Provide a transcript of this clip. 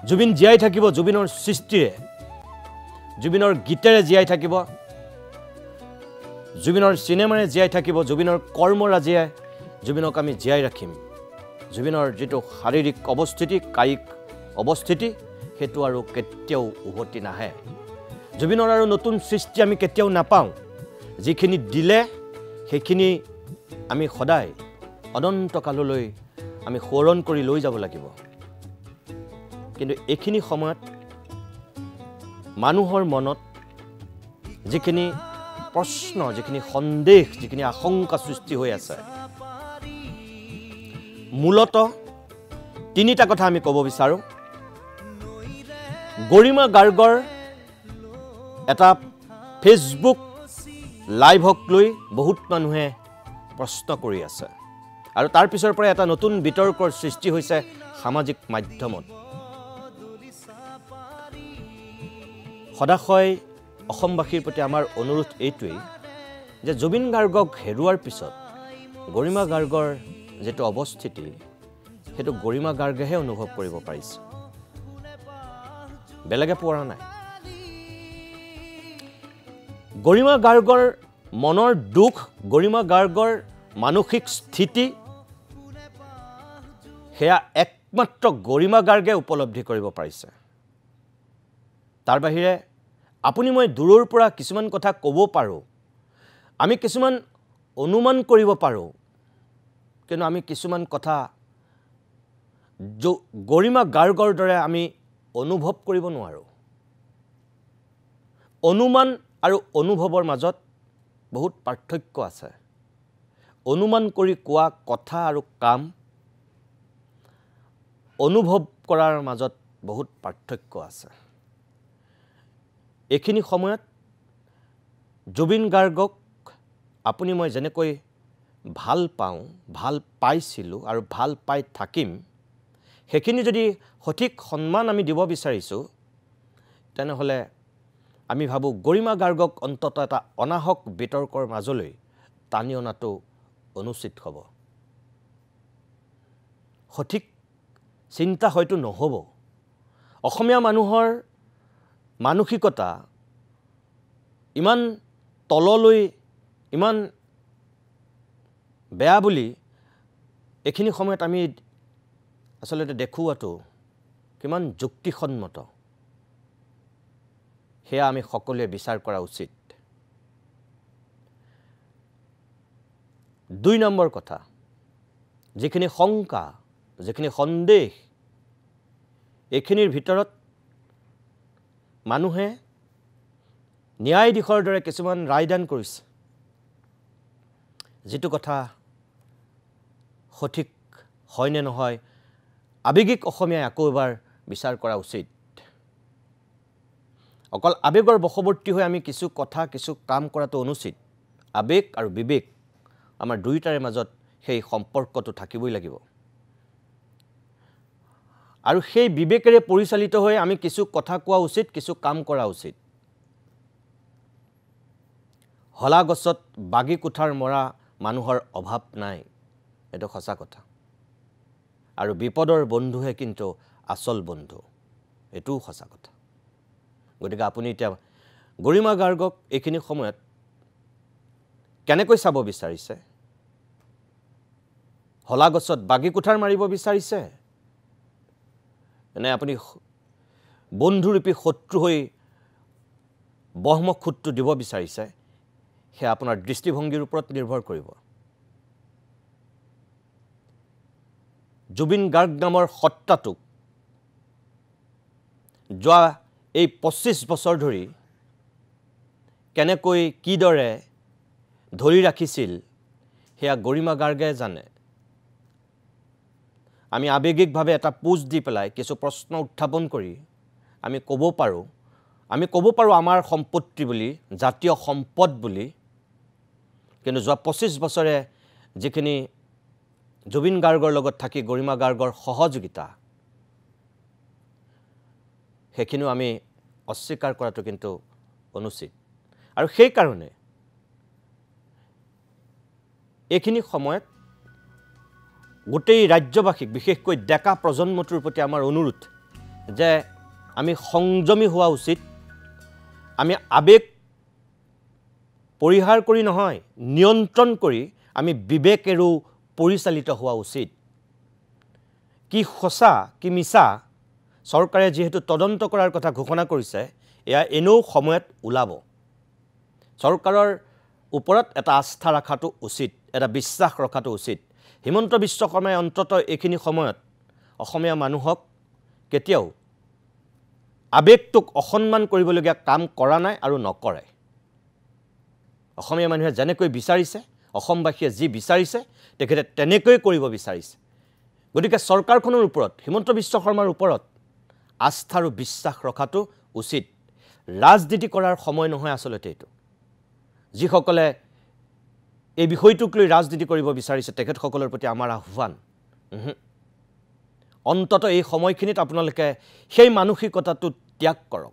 জুবিন জীয়াই থাকিব জুবিনৰ সৃষ্টিৰে, জুবিনৰ গীতেৰে জীয়াই থাকিব, জুবিনৰ চিনেমাৰে জীয়াই থাকিব, জুবিনৰ কৰ্মৰাজিয়ে জুবিনক আমি জীয়াই ৰাখিম। জুবিনৰ যিটো শাৰীৰিক অৱস্থিতি, কায়িক অৱস্থিতি, সেইটো আৰু কেতিয়াও উভতি নাহে। জুবিনৰ আৰু নতুন সৃষ্টি আমি কেতিয়াও নাপাওঁ। যিখিনি দিলে সেইখিনি আমি সদায় অনন্তকাললৈ আমি সোঁৱৰণ কৰি লৈ যাব লাগিব। কিন্তু এইখিনি সময়ত মানুহৰ মনত যিখিনি প্ৰশ্ন, যিখিনি সন্দেহ, যিখিনি আশংকা সৃষ্টি হৈ আছে, মূলতঃ তিনিটা কথা আমি ক'ব বিচাৰোঁ। গৰিমা গাৰ্গৰ এটা ফেচবুক লাইভক লৈ বহুত মানুহে প্ৰশ্ন কৰি আছে আৰু তাৰ পিছৰ পৰা এটা নতুন বিতৰ্কৰ সৃষ্টি হৈছে সামাজিক মাধ্যমত। সদাশয় অসমবাসীৰ প্ৰতি আমাৰ অনুৰোধ এইটোৱেই যে জুবিন গাৰ্গক হেৰুৱাৰ পিছত গৰিমা গাৰ্গৰ যিটো অৱস্থিতি, সেইটো গৰিমা গাৰ্গেহে অনুভৱ কৰিব পাৰিছে, বেলেগে পৰা নাই। গৰিমা গাৰ্গৰ মনৰ দুখ, গৰিমা গাৰ্গৰ মানসিক স্থিতি, সেয়া একমাত্ৰ গৰিমা গাৰ্গে উপলব্ধি কৰিব পাৰিছে। তাৰ বাহিৰে আপুনি মই দূৰৰ পৰা কিছুমান কথা ক'ব পাৰোঁ, আমি কিছুমান অনুমান কৰিব পাৰোঁ, কিন্তু আমি কিছুমান কথা গৰিমা গাৰ্গৰ দৰে আমি অনুভৱ কৰিব নোৱাৰোঁ। অনুমান আৰু অনুভৱৰ মাজত বহুত পাৰ্থক্য আছে। অনুমান কৰি কোৱা কথা আৰু কাম, অনুভৱ কৰাৰ মাজত বহুত পাৰ্থক্য আছে। এইখিনি সময়ত জুবিন গাৰ্গক আপুনি মই যেনেকৈ ভাল পাওঁ, ভাল পাইছিলোঁ আৰু ভাল পাই থাকিম, সেইখিনি যদি সঠিক সন্মান আমি দিব বিচাৰিছোঁ, তেনেহ'লে আমি ভাবোঁ গৰিমা গাৰ্গক অন্ততঃ এটা অনাহক বিতৰ্কৰ মাজলৈ টানি অনাটো অনুচিত হ'ব। সঠিক চিন্তা হয়তো নহ'ব। অসমীয়া মানুহৰ মানসিকতা ইমান তললৈ, ইমান বেয়া বুলি এইখিনি সময়ত আমি আচলতে দেখুৱাটো কিমান যুক্তিসন্মত, সেয়া আমি সকলোৱে বিচাৰ কৰা উচিত। ২ নম্বৰ কথা, যিখিনি শংকা, যিখিনি সন্দেহ, এইখিনিৰ ভিতৰত মানুহে ন্যায়াধীশৰ দৰে কিছুমান ৰায়দান কৰিছে, যিটো কথা সঠিক হয়নে নহয় আৱেগিক অসমীয়াই আকৌ এবাৰ বিচাৰ কৰা উচিত। অকল আৱেগৰ বশৱৰ্তী হৈ আমি কিছু কথা, কিছু কাম কৰাটো অনুচিত। আৱেগ আৰু বিবেক আমাৰ দুয়োটাৰে মাজত সেই সম্পৰ্কটো থাকিবই লাগিব। আৰু সেই বিবেকেৰে পৰিচালিত হৈ আমি কিছু কথা কোৱা উচিত, কিছু কাম কৰা উচিত। হলা গছত বাগি কুঠাৰ মৰা মানুহৰ অভাৱ নাই, এইটো সঁচা কথা। আৰু বিপদৰ বন্ধুহে কিন্তু আচল বন্ধু, এইটোও সঁচা কথা। গতিকে আপুনি এতিয়া গৰিমা গাৰ্গক এইখিনি সময়ত কেনেকৈ চাব বিচাৰিছে? হলা গছত বাগি কুঠাৰ মাৰিব বিচাৰিছে, নে আপুনি বন্ধুৰূপী শত্ৰু হৈ বহ্মখুদটো দিব বিচাৰিছে? সেয়া আপোনাৰ দৃষ্টিভংগীৰ ওপৰত নিৰ্ভৰ কৰিব। জুবিন গাৰ্গ নামৰ সত্তাটোক যোৱা এই ২৫ বছৰ ধৰি কেনেকৈ কিদৰে ধৰি ৰাখিছিল, সেয়া গৰিমা গাৰ্গে জানে। আমি আৱেগিকভাৱে এটা পোজ দি পেলাই কিছু প্ৰশ্ন উত্থাপন কৰি আমি ক'ব পাৰোঁ আমাৰ সম্পত্তি বুলি, জাতীয় সম্পদ বুলি, কিন্তু যোৱা ২৫ বছৰে যিখিনি জুবিন গাৰ্গৰ লগত থাকি গৰিমা গাৰ্গৰ সহযোগিতা, সেইখিনিও আমি অস্বীকাৰ কৰাটো কিন্তু অনুচিত। আৰু সেইকাৰণে এইখিনি সময়ত গোটেই ৰাজ্যবাসীক, বিশেষকৈ ডেকা প্ৰজন্মটোৰ প্ৰতি আমাৰ অনুৰোধ যে আমি সংযমী হোৱা উচিত আমি আবেগ পৰিহাৰ কৰি নহয় নিয়ন্ত্ৰণ কৰি আমি বিবেকেৰে পৰিচালিত হোৱা উচিত কি সঁচা কি মিছা চৰকাৰে যেহেতু তদন্ত কৰাৰ কথা ঘোষণা কৰিছে এয়া এনেও সময়ত ওলাব চৰকাৰৰ ওপৰত এটা আস্থা ৰাখাটো উচিত এটা বিশ্বাস ৰখাটো উচিত হিমন্ত বিশ্ব শৰ্মাই অন্তত এইখিনি সময়ত অসমীয়া মানুহক কেতিয়াও আবেগটোক অসন্মান কৰিবলগীয়া কাম কৰা নাই আৰু নকৰে অসমীয়া মানুহে যেনেকৈ বিচাৰিছে অসমবাসীয়ে যি বিচাৰিছে তেখেতে তেনেকৈ কৰিব বিচাৰিছে গতিকে চৰকাৰখনৰ ওপৰত হিমন্ত বিশ্ব শৰ্মাৰ ওপৰত আস্থা আৰু বিশ্বাস ৰখাটো উচিত ৰাজনীতি কৰাৰ সময় নহয় আসলতে এইটো যিসকলে এই বিষয়টোক লৈ ৰাজনীতি কৰিব বিচাৰিছে তেখেতসকলৰ প্ৰতি আমাৰ আহ্বান অন্তত এই সময়খিনিত আপোনালোকে সেই মানসিকতাটো ত্যাগ কৰক